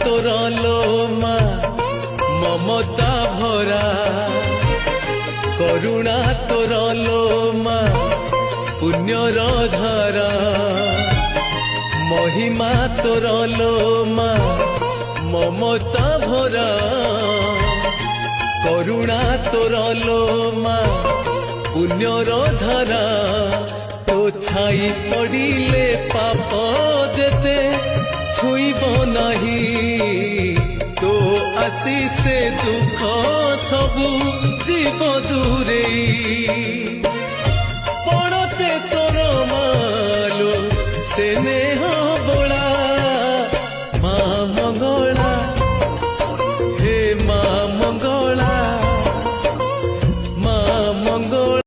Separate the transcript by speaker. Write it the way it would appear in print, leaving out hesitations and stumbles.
Speaker 1: तोर लो मा ममता भरा करुणा तोर लो मा पुण्यर धारा महिमा तोर लो मा ममता भरा करुणा तोर लो मा पुण्यर धारा तो छाई पड़िले पाप जेते छुईब नहीं तो आशीष दुख सबू जीव दूरे।